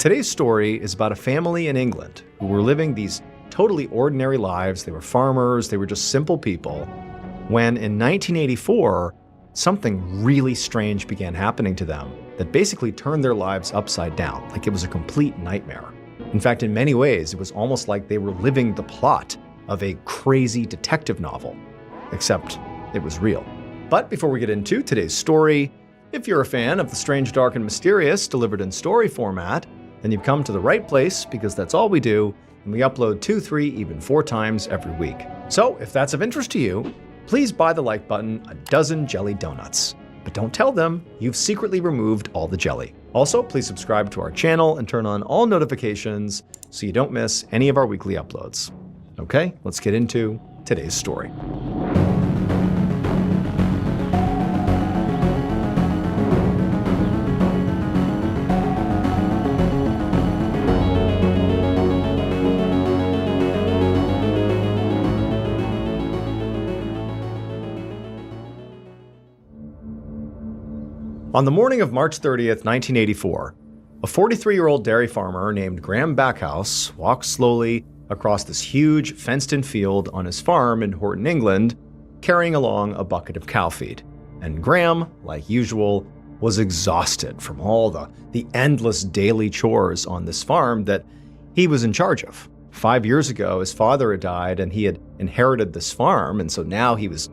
Today's story is about a family in England who were living these totally ordinary lives. They were farmers, they were just simple people, when in 1984, something really strange began happening to them that basically turned their lives upside down, like it was a complete nightmare. In fact, in many ways, it was almost like they were living the plot of a crazy detective novel, except it was real. But before we get into today's story, if you're a fan of the strange, dark, and mysterious delivered in story format, then you've come to the right place, because that's all we do, and we upload 2, 3, even 4 times every week. So if that's of interest to you, please buy the like button a dozen jelly donuts. But don't tell them you've secretly removed all the jelly. Also, please subscribe to our channel and turn on all notifications so you don't miss any of our weekly uploads. Okay, let's get into today's story. On the morning of March 30th, 1984, a 43-year-old dairy farmer named Graham Backhouse walked slowly across this huge fenced-in field on his farm in Horton, England, carrying along a bucket of cow feed. And Graham, like usual, was exhausted from all the endless daily chores on this farm that he was in charge of. 5 years ago, his father had died and he had inherited this farm, and so now he was,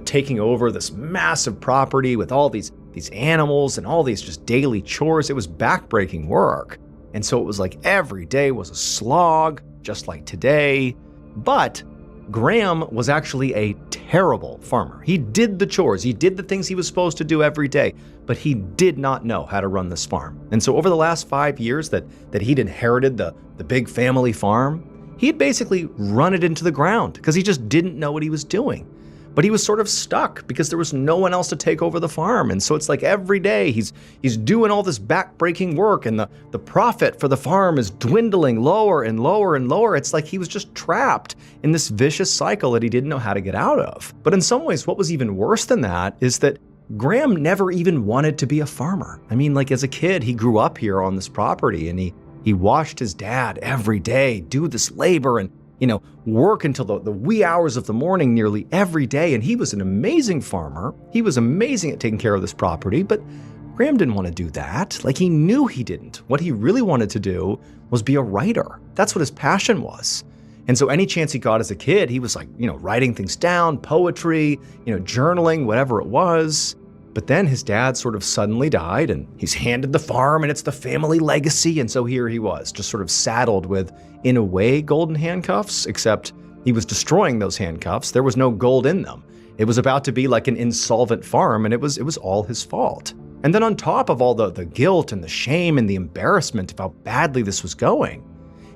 taking over this massive property with all these animals and all these just daily chores. It was backbreaking work. And so it was like every day was a slog, just like today. But Graham was actually a terrible farmer. He did the chores, he did the things he was supposed to do every day, but he did not know how to run this farm. And so over the last 5 years that he'd inherited the big family farm, he had basically run it into the ground because he just didn't know what he was doing. But he was sort of stuck because there was no one else to take over the farm. And so it's like every day he's doing all this backbreaking work, and the profit for the farm is dwindling lower and lower and lower. It's like he was just trapped in this vicious cycle that he didn't know how to get out of. But in some ways, what was even worse than that is that Graham never even wanted to be a farmer. I mean, like as a kid, he grew up here on this property, and he watched his dad every day do this labor and work until the wee hours of the morning nearly every day. And he was an amazing farmer. He was amazing at taking care of this property, but Graham didn't want to do that. Like, he knew he didn't. What he really wanted to do was be a writer. That's what his passion was. And so any chance he got as a kid, he was like, writing things down, poetry, journaling, whatever it was. But then his dad sort of suddenly died, and he's handed the farm, and it's the family legacy. And so here he was, just sort of saddled with, in a way, golden handcuffs, except he was destroying those handcuffs. There was no gold in them. It was about to be like an insolvent farm, and it was all his fault. And then on top of all the guilt and the shame and the embarrassment of how badly this was going,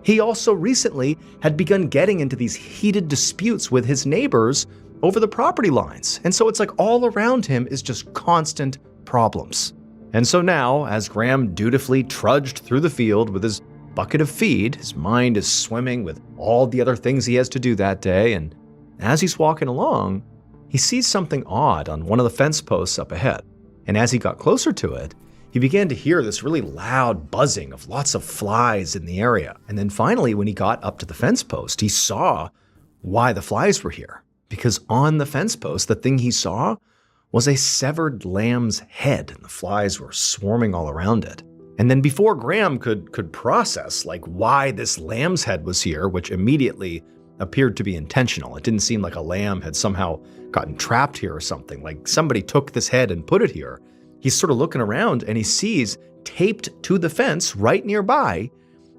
he also recently had begun getting into these heated disputes with his neighbors over the property lines. And so it's like all around him is just constant problems. And so now, as Graham dutifully trudged through the field with his bucket of feed, his mind is swimming with all the other things he has to do that day. And as he's walking along, he sees something odd on one of the fence posts up ahead. And as he got closer to it, he began to hear this really loud buzzing of lots of flies in the area. And then finally, when he got up to the fence post, he saw why the flies were here. Because on the fence post, the thing he saw was a severed lamb's head, and the flies were swarming all around it. And then before Graham could process why this lamb's head was here, which immediately appeared to be intentional. It didn't seem like a lamb had somehow gotten trapped here or something, like somebody took this head and put it here. He's sort of looking around, and he sees taped to the fence right nearby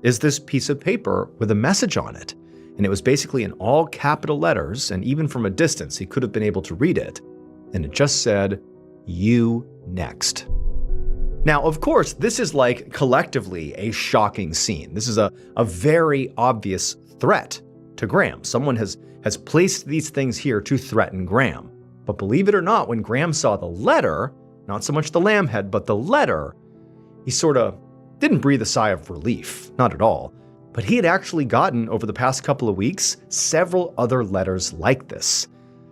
is this piece of paper with a message on it. And it was basically in all capital letters, and even from a distance, he could have been able to read it. And it just said, "You next." Now, of course, this is collectively a shocking scene. This is a very obvious threat to Graham. Someone has placed these things here to threaten Graham. But believe it or not, when Graham saw the letter, not so much the lamb head, but the letter, he sort of didn't breathe a sigh of relief, not at all. But he had actually gotten, over the past couple of weeks, several other letters like this.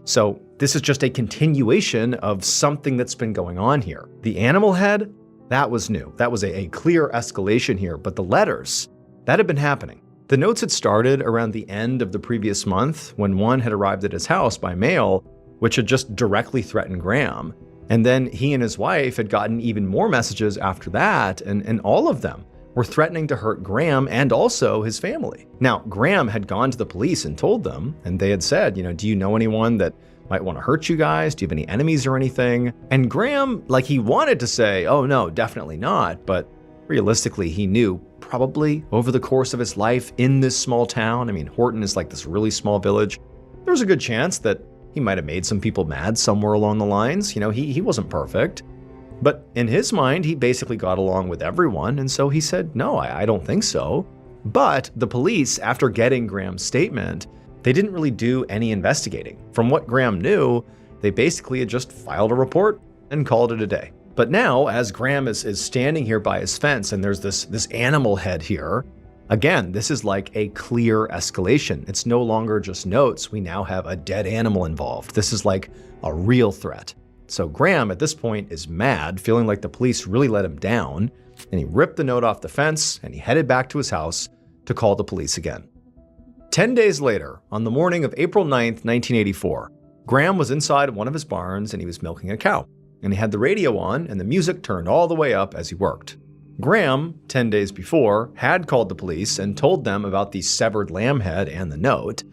So this is just a continuation of something that's been going on here. The animal head that was new. That was a clear escalation here, but the letters, that had been happening. The notes had started around the end of the previous month when one had arrived at his house by mail, which had just directly threatened Graham. And then he and his wife had gotten even more messages after that, and all of them were threatening to hurt Graham and also his family. Now, Graham had gone to the police and told them, and they had said, do you know anyone that might want to hurt you guys? Do you have any enemies or anything? And Graham, he wanted to say, oh no, definitely not, but realistically, he knew probably over the course of his life in this small town, Horton is like this really small village, there was a good chance that he might have made some people mad somewhere along the lines. He wasn't perfect. But in his mind, he basically got along with everyone, and so he said, no, I don't think so. But the police, after getting Graham's statement, they didn't really do any investigating. From what Graham knew, they basically had just filed a report and called it a day. But now, as Graham is standing here by his fence and there's this animal head here, again, this is like a clear escalation. It's no longer just notes. We now have a dead animal involved. This is like a real threat. So Graham, at this point, is mad, feeling like the police really let him down, and he ripped the note off the fence and he headed back to his house to call the police again. 10 days later, on the morning of April 9th, 1984, Graham was inside one of his barns and he was milking a cow, and he had the radio on and the music turned all the way up as he worked. Graham, 10 days before, had called the police and told them about the severed lamb head and the note,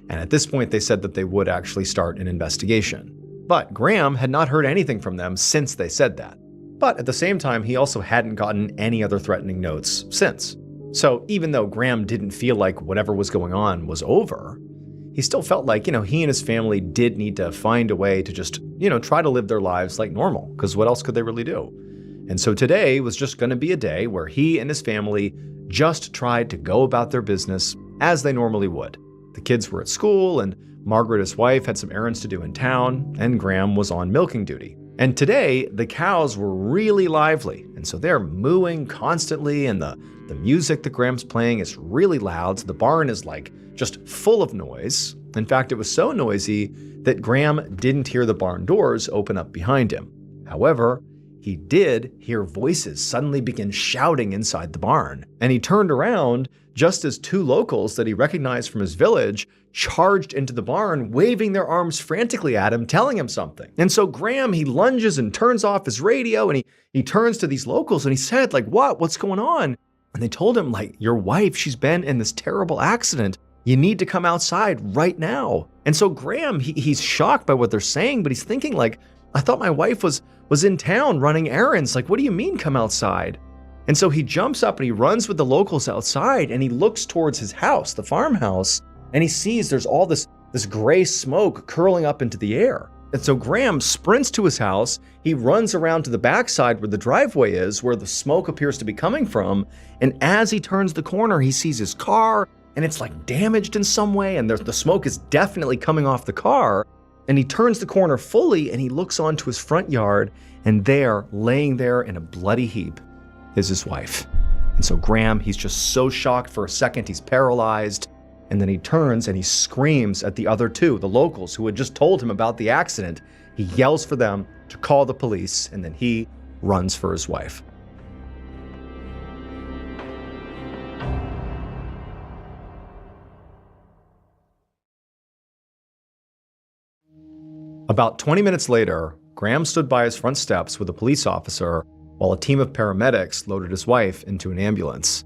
and at this point they said that they would actually start an investigation. But Graham had not heard anything from them since they said that. But at the same time, he also hadn't gotten any other threatening notes since. So even though Graham didn't feel like whatever was going on was over, he still felt like, he and his family did need to find a way to just, try to live their lives like normal, because what else could they really do? And so today was just going to be a day where he and his family just tried to go about their business as they normally would. The kids were at school, and Margaret, his wife, had some errands to do in town, and Graham was on milking duty. And today, the cows were really lively, and so they're mooing constantly, and the music that Graham's playing is really loud, so the barn is just full of noise. In fact, it was so noisy that Graham didn't hear the barn doors open up behind him. However, he did hear voices suddenly begin shouting inside the barn, and he turned around just as two locals that he recognized from his village charged into the barn, waving their arms frantically at him, telling him something. And so Graham, he lunges and turns off his radio, and he turns to these locals and he said, what's going on? And they told him, your wife, she's been in this terrible accident. You need to come outside right now. And so Graham, he's shocked by what they're saying, but he's thinking I thought my wife was in town running errands. What do you mean come outside? And so he jumps up and he runs with the locals outside, and he looks towards his house, the farmhouse, and he sees there's all this gray smoke curling up into the air. And so Graham sprints to his house, he runs around to the backside where the driveway is, where the smoke appears to be coming from, and as he turns the corner, he sees his car, and it's damaged in some way, and the smoke is definitely coming off the car. And he turns the corner fully and he looks onto his front yard, and there, laying there in a bloody heap, is his wife. And so Graham, he's just so shocked for a second, he's paralyzed. And then he turns and he screams at the other two, the locals who had just told him about the accident. He yells for them to call the police, and then he runs for his wife. About 20 minutes later, Graham stood by his front steps with a police officer while a team of paramedics loaded his wife into an ambulance.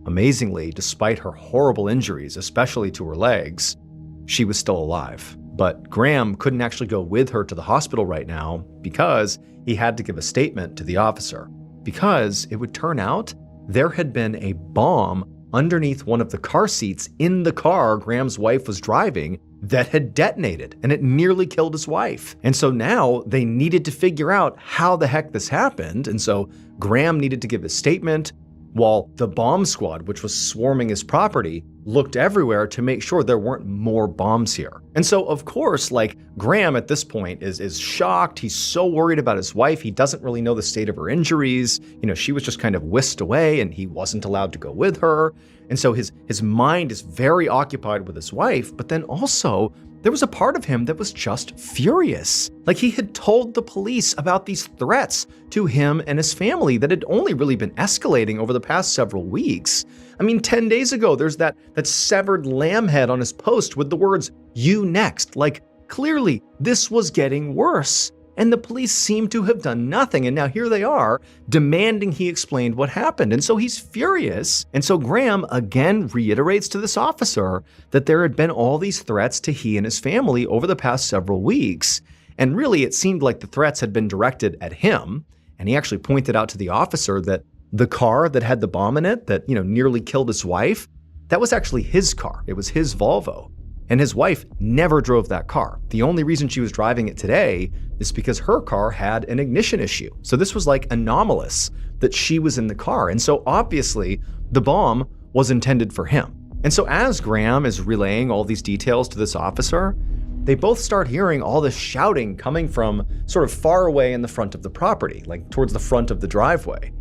Amazingly, despite her horrible injuries, especially to her legs, she was still alive. But Graham couldn't actually go with her to the hospital right now because he had to give a statement to the officer. Because it would turn out there had been a bomb underneath one of the car seats in the car Graham's wife was driving that had detonated, and it nearly killed his wife. And so now they needed to figure out how the heck this happened, and so Graham needed to give a statement while the bomb squad, which was swarming his property, looked everywhere to make sure there weren't more bombs here. And so, of course, Graham at this point is shocked. He's so worried about his wife. He doesn't really know the state of her injuries. She was just kind of whisked away and he wasn't allowed to go with her. And so his mind is very occupied with his wife, but then also there was a part of him that was just furious. Like he had told the police about these threats to him and his family that had only really been escalating over the past several weeks. I mean, 10 days ago, there's that severed lamb head on his post with the words, "You next." Like, clearly, this was getting worse. And the police seem to have done nothing. And now here they are demanding he explained what happened. And so he's furious. And so Graham again reiterates to this officer that there had been all these threats to he and his family over the past several weeks. And really, it seemed like the threats had been directed at him. And he actually pointed out to the officer that the car that had the bomb in it that, nearly killed his wife, that was actually his car. It was his Volvo. And his wife never drove that car. The only reason she was driving it today is because her car had an ignition issue. So this was like anomalous that she was in the car. And so obviously the bomb was intended for him. And so as Graham is relaying all these details to this officer, they both start hearing all this shouting coming from sort of far away in the front of the property, like towards the front of the driveway.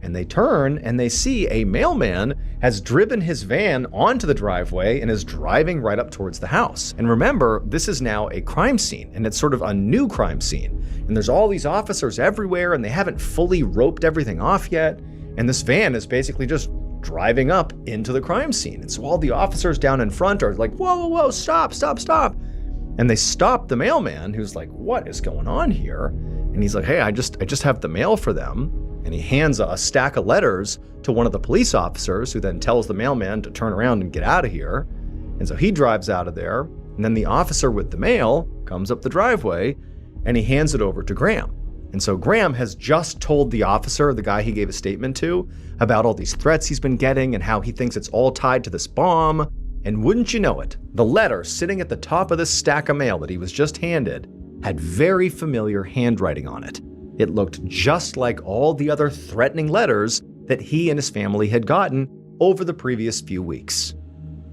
And they turn and they see a mailman has driven his van onto the driveway and is driving right up towards the house. And remember, this is now a crime scene, and it's sort of a new crime scene. And there's all these officers everywhere, and they haven't fully roped everything off yet. And this van is basically just driving up into the crime scene. And so all the officers down in front are like, whoa, whoa, whoa, stop, stop, stop. And they stop the mailman, who's like, what is going on here? And he's like, hey, I just have the mail for them. And he hands a stack of letters to one of the police officers, who then tells the mailman to turn around and get out of here. And so he drives out of there. And then the officer with the mail comes up the driveway and he hands it over to Graham. And so Graham has just told the officer, the guy he gave a statement to, about all these threats he's been getting and how he thinks it's all tied to this bomb. And wouldn't you know it, the letter sitting at the top of this stack of mail that he was just handed had very familiar handwriting on it. It looked just like all the other threatening letters that he and his family had gotten over the previous few weeks.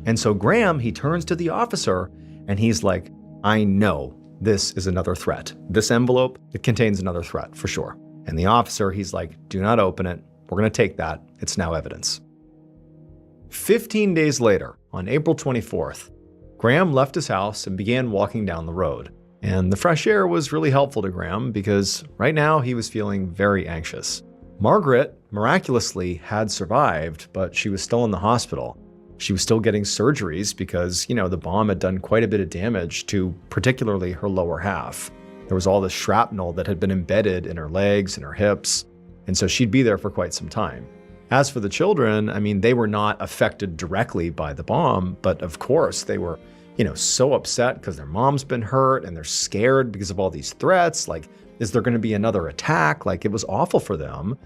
And so Graham, he turns to the officer and he's like, I know this is another threat. This envelope, it contains another threat for sure. And the officer, he's like, do not open it. We're going to take that. It's now evidence. 15 days later, on April 24th, Graham left his house and began walking down the road. And the fresh air was really helpful to Graham because right now he was feeling very anxious. Margaret miraculously had survived, but she was still in the hospital. She was still getting surgeries because, the bomb had done quite a bit of damage to particularly her lower half. There was all this shrapnel that had been embedded in her legs and her hips, and so she'd be there for quite some time. As for the children, they were not affected directly by the bomb, but of course they were so upset because their mom's been hurt and they're scared because of all these threats. Like, is there going to be another attack? Like, it was awful for them.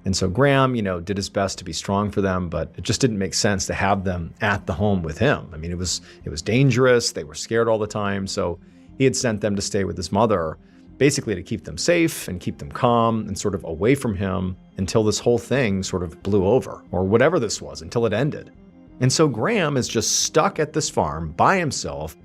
And so Graham, did his best to be strong for them, but it just didn't make sense to have them at the home with him. It was dangerous. They were scared all the time. So he had sent them to stay with his mother, basically to keep them safe and keep them calm and sort of away from him until this whole thing sort of blew over, or whatever this was, until it ended. And so Graham is just stuck at this farm by himself,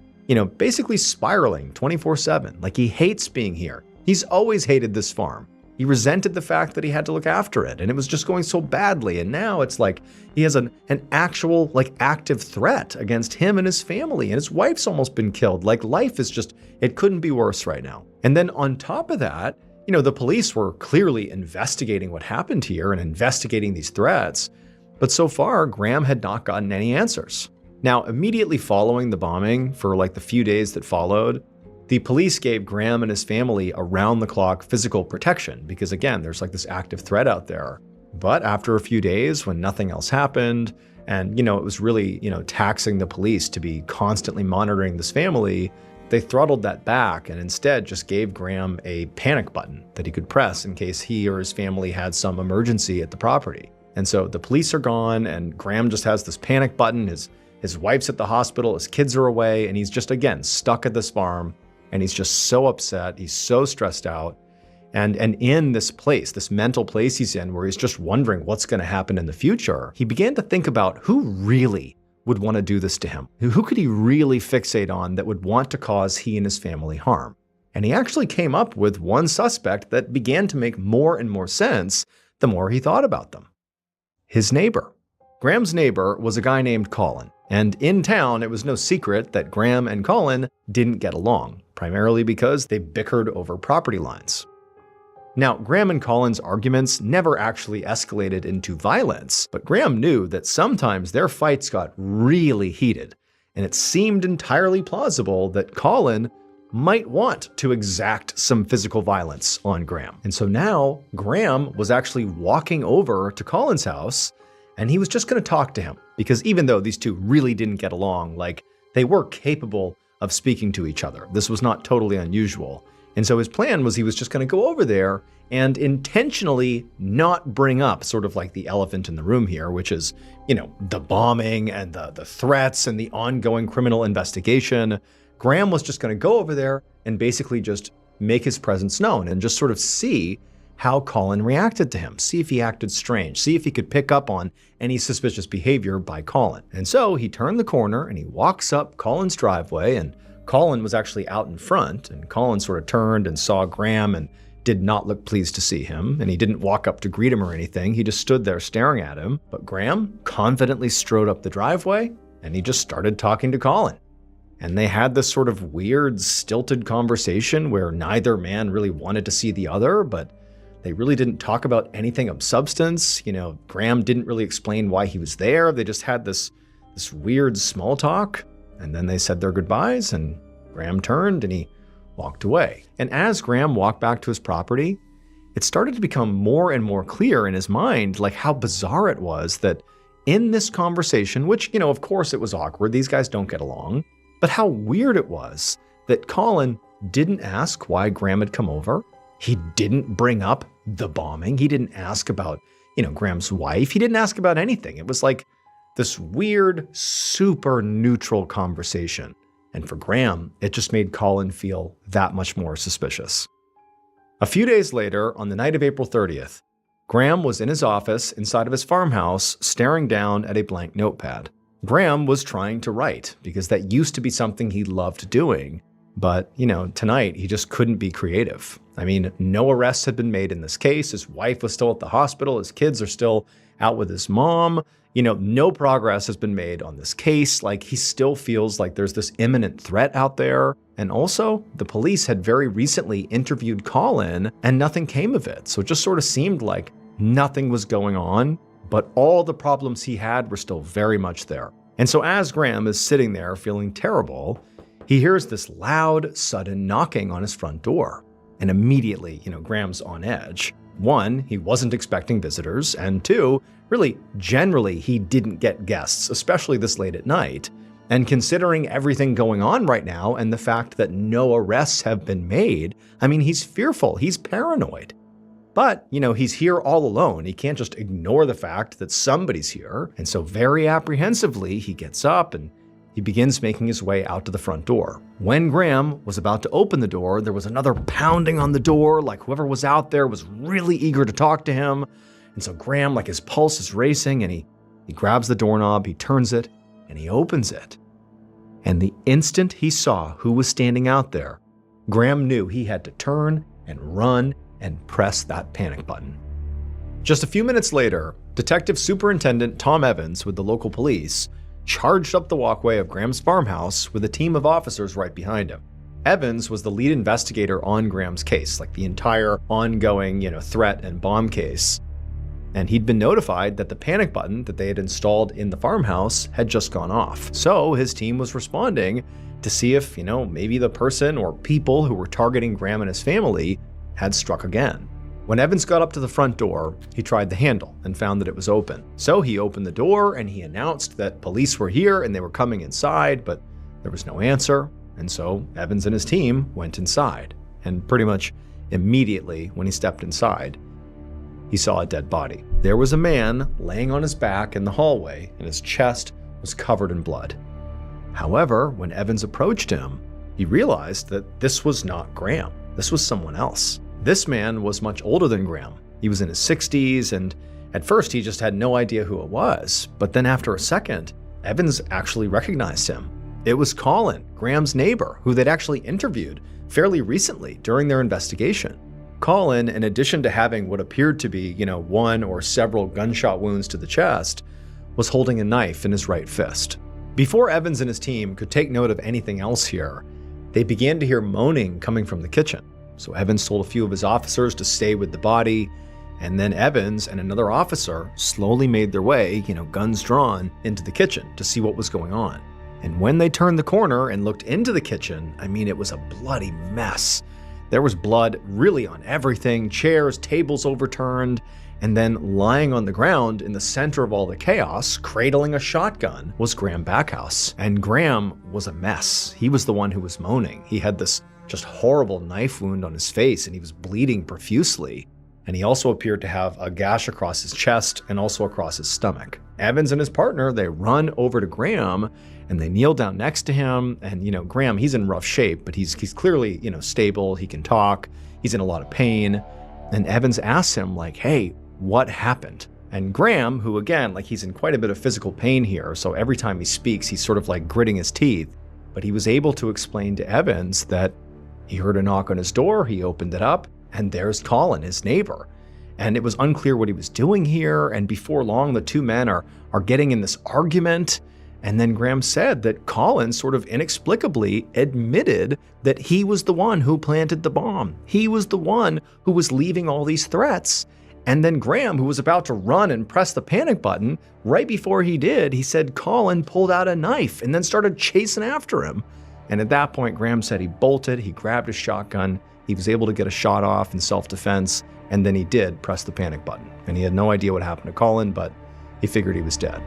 basically spiraling 24/7. Like, he hates being here. He's always hated this farm. He resented the fact that he had to look after it, and it was just going so badly. And now it's like he has an actual, active threat against him and his family, and his wife's almost been killed. Like, life is just, it couldn't be worse right now. And then on top of that, the police were clearly investigating what happened here and investigating these threats. But so far, Graham had not gotten any answers. Now, immediately following the bombing, for the few days that followed, the police gave Graham and his family around-the-clock physical protection because, again, there's this active threat out there. But after a few days, when nothing else happened, and, it was really, taxing the police to be constantly monitoring this family, they throttled that back and instead just gave Graham a panic button that he could press in case he or his family had some emergency at the property. And so the police are gone and Graham just has this panic button. His wife's at the hospital, his kids are away, and he's just, again, stuck at this farm. And he's just so upset. He's so stressed out. And in this place, this mental place he's in where he's just wondering what's going to happen in the future, he began to think about who really would want to do this to him. Who could he really fixate on that would want to cause he and his family harm? And he actually came up with one suspect that began to make more and more sense the more he thought about them. His neighbor. Graham's neighbor was a guy named Colin, and in town it was no secret that Graham and Colin didn't get along, primarily because they bickered over property lines. Now, Graham and Colin's arguments never actually escalated into violence, but Graham knew that sometimes their fights got really heated, and it seemed entirely plausible that Colin might want to exact some physical violence on Graham. And so now Graham was actually walking over to Colin's house, and he was just going to talk to him, because even though these two really didn't get along, they were capable of speaking to each other. This was not totally unusual. And so his plan was he was just going to go over there and intentionally not bring up sort of like the elephant in the room here, which is, the bombing and the threats and the ongoing criminal investigation. Graham was just going to go over there and basically just make his presence known and just sort of see how Colin reacted to him, see if he acted strange, see if he could pick up on any suspicious behavior by Colin. And so he turned the corner and he walks up Colin's driveway, and Colin was actually out in front, and Colin sort of turned and saw Graham and did not look pleased to see him, and he didn't walk up to greet him or anything. He just stood there staring at him. But Graham confidently strode up the driveway and he just started talking to Colin. And they had this sort of weird, stilted conversation where neither man really wanted to see the other, but they really didn't talk about anything of substance. Graham didn't really explain why he was there. They just had this weird small talk. And then they said their goodbyes, and Graham turned and he walked away. And as Graham walked back to his property, it started to become more and more clear in his mind, how bizarre it was that in this conversation, which, of course it was awkward, these guys don't get along, but how weird it was that Colin didn't ask why Graham had come over. He didn't bring up the bombing. He didn't ask about, Graham's wife. He didn't ask about anything. It was like this weird, super neutral conversation. And for Graham, it just made Colin feel that much more suspicious. A few days later, on the night of April 30th, Graham was in his office inside of his farmhouse, staring down at a blank notepad. Graham was trying to write, because that used to be something he loved doing. But, tonight he just couldn't be creative. No arrests had been made in this case. His wife was still at the hospital. His kids are still out with his mom. No progress has been made on this case. He still feels like there's this imminent threat out there. And also, the police had very recently interviewed Colin and nothing came of it. So it just sort of seemed like nothing was going on, but all the problems he had were still very much there. And so as Graham is sitting there feeling terrible, he hears this loud, sudden knocking on his front door. And immediately, Graham's on edge. One, he wasn't expecting visitors, and two, really, generally, he didn't get guests, especially this late at night. And considering everything going on right now and the fact that no arrests have been made, he's fearful, he's paranoid. But, he's here all alone. He can't just ignore the fact that somebody's here. And so very apprehensively, he gets up and he begins making his way out to the front door. When Graham was about to open the door, there was another pounding on the door, like whoever was out there was really eager to talk to him. And so Graham, his pulse is racing, and he grabs the doorknob, he turns it, and he opens it. And the instant he saw who was standing out there, Graham knew he had to turn and run and press that panic button. Just a few minutes later, Detective Superintendent Tom Evans with the local police charged up the walkway of Graham's farmhouse with a team of officers right behind him. Evans was the lead investigator on Graham's case, the entire ongoing, threat and bomb case. And he'd been notified that the panic button that they had installed in the farmhouse had just gone off. So his team was responding to see if, maybe the person or people who were targeting Graham and his family had struck again. When Evans got up to the front door, he tried the handle and found that it was open. So he opened the door and he announced that police were here and they were coming inside, but there was no answer. And so Evans and his team went inside. And pretty much immediately when he stepped inside, he saw a dead body. There was a man laying on his back in the hallway and his chest was covered in blood. However, when Evans approached him, he realized that this was not Graham. This was someone else. This man was much older than Graham. He was in his 60s, and at first he just had no idea who it was. But then after a second, Evans actually recognized him. It was Colin, Graham's neighbor, who they'd actually interviewed fairly recently during their investigation. Colin, in addition to having what appeared to be, one or several gunshot wounds to the chest, was holding a knife in his right fist. Before Evans and his team could take note of anything else here, they began to hear moaning coming from the kitchen. So Evans told a few of his officers to stay with the body, and then Evans and another officer slowly made their way, guns drawn, into the kitchen to see what was going on. And when they turned the corner and looked into the kitchen, it was a bloody mess. There was blood really on everything, chairs, tables overturned, and then lying on the ground in the center of all the chaos, cradling a shotgun, was Graham Backhouse. And Graham was a mess. He was the one who was moaning. He had this just horrible knife wound on his face, and he was bleeding profusely. And he also appeared to have a gash across his chest and also across his stomach. Evans and his partner, they run over to Graham and they kneel down next to him. And, Graham, he's in rough shape, but he's clearly, stable. He can talk. He's in a lot of pain. And Evans asks him, hey, what happened? And Graham, who again, he's in quite a bit of physical pain here. So every time he speaks, he's sort of gritting his teeth. But he was able to explain to Evans that he heard a knock on his door. He opened it up. And there's Colin, his neighbor. And it was unclear what he was doing here. And before long, the two men are getting in this argument. And then Graham said that Colin sort of inexplicably admitted that he was the one who planted the bomb. He was the one who was leaving all these threats. And then Graham, who was about to run and press the panic button, right before he did, he said Colin pulled out a knife and then started chasing after him. And at that point, Graham said he bolted, he grabbed his shotgun, he was able to get a shot off in self-defense, and then he did press the panic button. And he had no idea what happened to Colin, but he figured he was dead.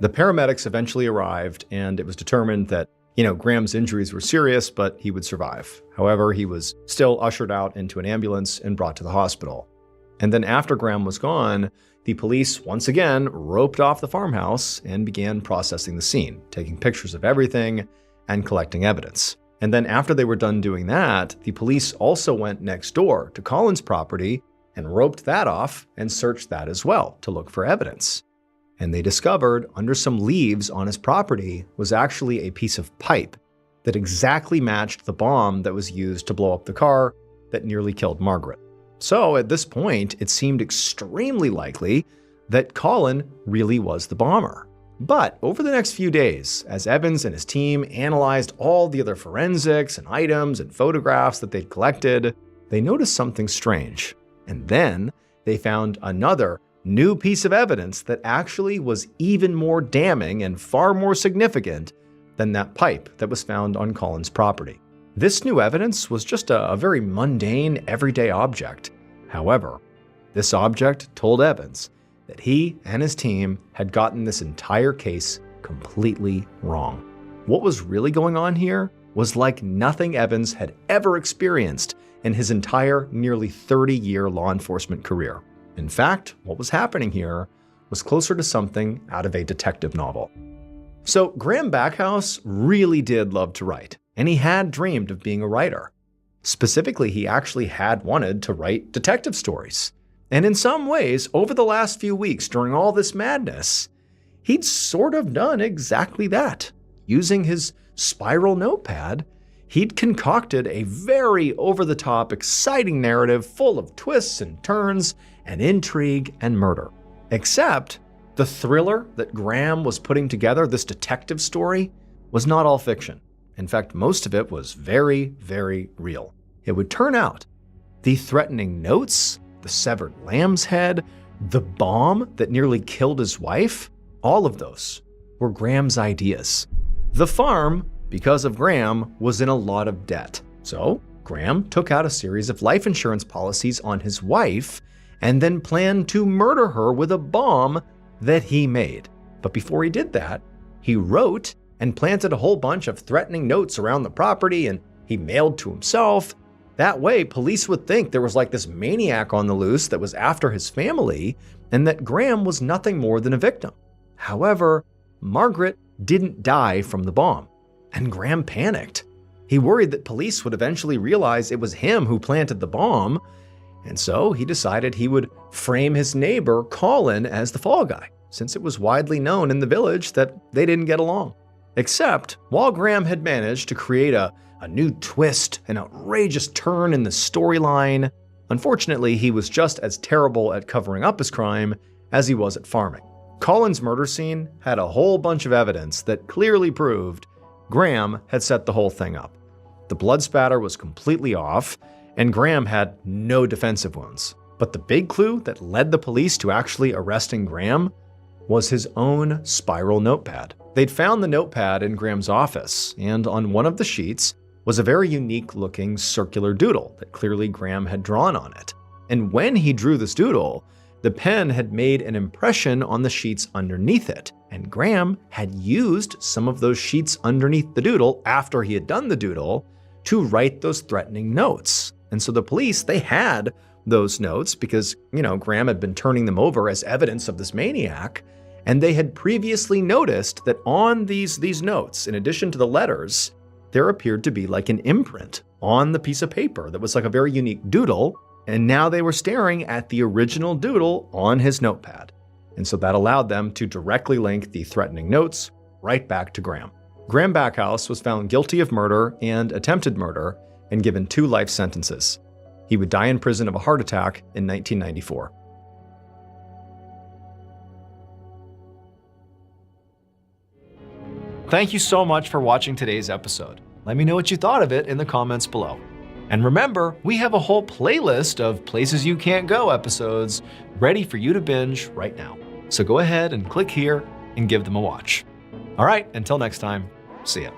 The paramedics eventually arrived, and it was determined that, Graham's injuries were serious, but he would survive. However, he was still ushered out into an ambulance and brought to the hospital. And then after Graham was gone, the police once again roped off the farmhouse and began processing the scene, taking pictures of everything and collecting evidence. And then after they were done doing that, the police also went next door to Colin's property and roped that off and searched that as well to look for evidence. And they discovered under some leaves on his property was actually a piece of pipe that exactly matched the bomb that was used to blow up the car that nearly killed Margaret. So at this point, it seemed extremely likely that Colin really was the bomber. But over the next few days, as Evans and his team analyzed all the other forensics and items and photographs that they'd collected, they noticed something strange. And then they found another new piece of evidence that actually was even more damning and far more significant than that pipe that was found on Colin's property. This new evidence was just a very mundane, everyday object. However, this object told Evans that he and his team had gotten this entire case completely wrong. What was really going on here was like nothing Evans had ever experienced in his entire nearly 30-year law enforcement career. In fact, what was happening here was closer to something out of a detective novel. So Graham Backhouse really did love to write, and he had dreamed of being a writer. Specifically, he actually had wanted to write detective stories. And in some ways, over the last few weeks during all this madness, he'd sort of done exactly that. Using his spiral notepad, he'd concocted a very over-the-top, exciting narrative full of twists and turns and intrigue and murder. Except the thriller that Graham was putting together, this detective story, was not all fiction. In fact, most of it was very, very real. It would turn out the threatening notes, the severed lamb's head, the bomb that nearly killed his wife, all of those were Graham's ideas. The farm, because of Graham, was in a lot of debt. So Graham took out a series of life insurance policies on his wife and then planned to murder her with a bomb that he made. But before he did that, he wrote and planted a whole bunch of threatening notes around the property, and he mailed to himself. That way, police would think there was like this maniac on the loose that was after his family, and that Graham was nothing more than a victim. However, Margaret didn't die from the bomb, and Graham panicked. He worried that police would eventually realize it was him who planted the bomb, and so he decided he would frame his neighbor, Colin, as the fall guy, since it was widely known in the village that they didn't get along. Except, while Graham had managed to create a a new twist, an outrageous turn in the storyline. Unfortunately, he was just as terrible at covering up his crime as he was at farming. Colin's murder scene had a whole bunch of evidence that clearly proved Graham had set the whole thing up. The blood spatter was completely off, and Graham had no defensive wounds. But the big clue that led the police to actually arresting Graham was his own spiral notepad. They'd found the notepad in Graham's office, and on one of the sheets was a very unique-looking circular doodle that clearly Graham had drawn on it. And when he drew this doodle, the pen had made an impression on the sheets underneath it, and Graham had used some of those sheets underneath the doodle after he had done the doodle to write those threatening notes. And so the police, they had those notes because, Graham had been turning them over as evidence of this maniac, and they had previously noticed that on these notes, in addition to the letters, there appeared to be like an imprint on the piece of paper that was like a very unique doodle, and now they were staring at the original doodle on his notepad. And so that allowed them to directly link the threatening notes right back to Graham. Graham Backhouse was found guilty of murder and attempted murder and given 2 life sentences. He would die in prison of a heart attack in 1994. Thank you so much for watching today's episode. Let me know what you thought of it in the comments below. And remember, we have a whole playlist of Places You Can't Go episodes ready for you to binge right now. So go ahead and click here and give them a watch. All right, until next time, see ya.